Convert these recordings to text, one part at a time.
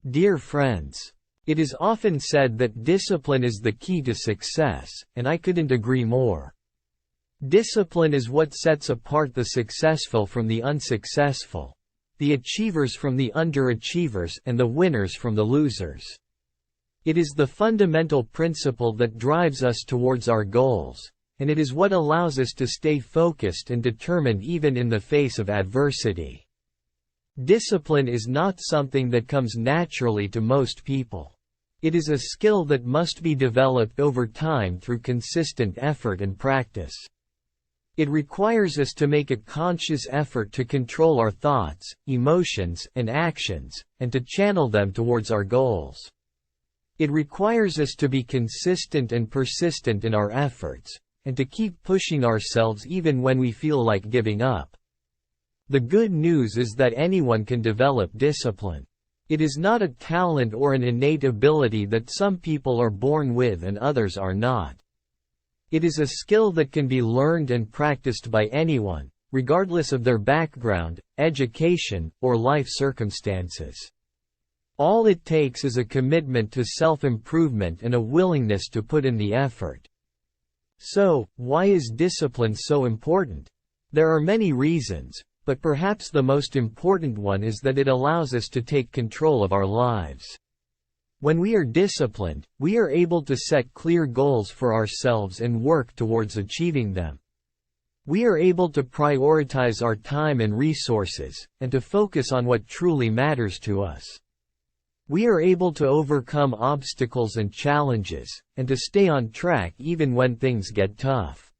Dear friends, it is often said that discipline is the key to success, and I couldn't agree more. Discipline is what sets apart the successful from the unsuccessful, the achievers from the underachievers, and the winners from the losers. It is the fundamental principle that drives us towards our goals, and it is what allows us to stay focused and determined even in the face of adversity. Discipline is not something that comes naturally to most people. It is a skill that must be developed over time through consistent effort and practice. It requires us to make a conscious effort to control our thoughts, emotions, and actions, and to channel them towards our goals. It requires us to be consistent and persistent in our efforts, and to keep pushing ourselves even when we feel like giving up. The good news is that anyone can develop discipline. It is not a talent or an innate ability that some people are born with and others are not. It is a skill that can be learned and practiced by anyone, regardless of their background, education, or life circumstances. All it takes is a commitment to self-improvement and a willingness to put in the effort. So, why is discipline so important? There are many reasons, but perhaps the most important one is that it allows us to take control of our lives. When we are disciplined, we are able to set clear goals for ourselves and work towards achieving them. We are able to prioritize our time and resources, and to focus on what truly matters to us. We are able to overcome obstacles and challenges, and to stay on track even when things get tough.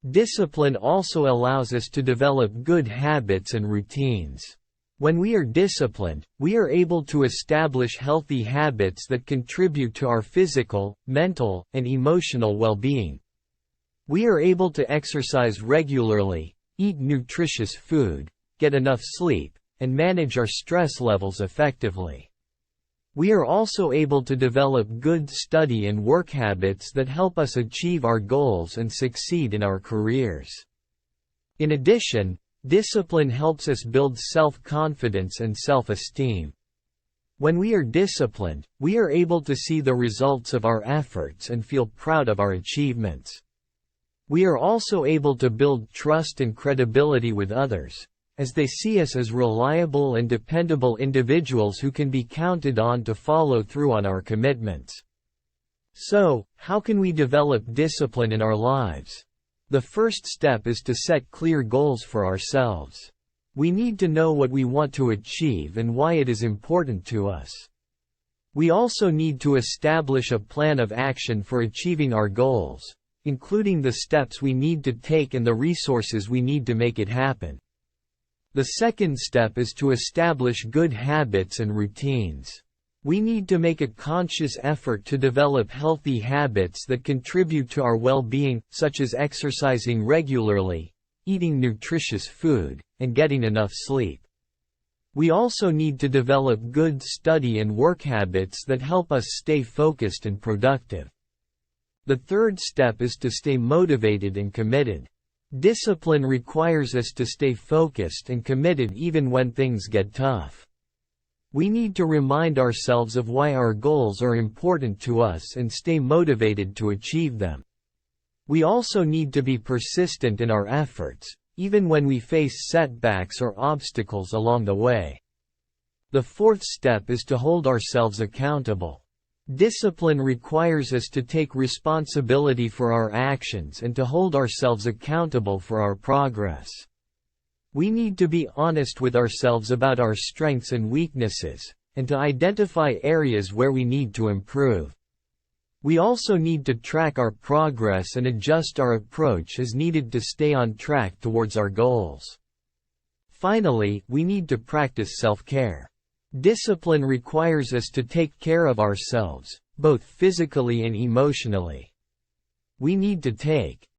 Discipline also allows us to develop good habits and routines. When we are disciplined, we are able to establish healthy habits that contribute to our physical, mental, and emotional well-being. We are able to exercise regularly, eat nutritious food, get enough sleep, and manage our stress levels effectively. We are also able to develop good study and work habits that help us achieve our goals and succeed in our careers. In addition, discipline helps us build self-confidence and self-esteem. When we are disciplined, we are able to see the results of our efforts and feel proud of our achievements. We are also able to build trust and credibility with others, as they see us as reliable and dependable individuals who can be counted on to follow through on our commitments. So, how can we develop discipline in our lives? The first step is to set clear goals for ourselves. We need to know what we want to achieve and why it is important to us. We also need to establish a plan of action for achieving our goals, including the steps we need to take and the resources we need to make it happen. The second step is to establish good habits and routines. We need to make a conscious effort to develop healthy habits that contribute to our well-being, such as exercising regularly, eating nutritious food, and getting enough sleep. We also need to develop good study and work habits that help us stay focused and productive. The third step is to stay motivated and committed. Discipline requires us to stay focused and committed even when things get tough. We need to remind ourselves of why our goals are important to us and stay motivated to achieve them. We also need to be persistent in our efforts, even when we face setbacks or obstacles along the way. The fourth step is to hold ourselves accountable. Discipline requires us to take responsibility for our actions and to hold ourselves accountable for our progress. We need to be honest with ourselves about our strengths and weaknesses, and to identify areas where we need to improve. We also need to track our progress and adjust our approach as needed to stay on track towards our goals. Finally, we need to practice self-care. Discipline requires us to take care of ourselves, both physically and emotionally. We need to take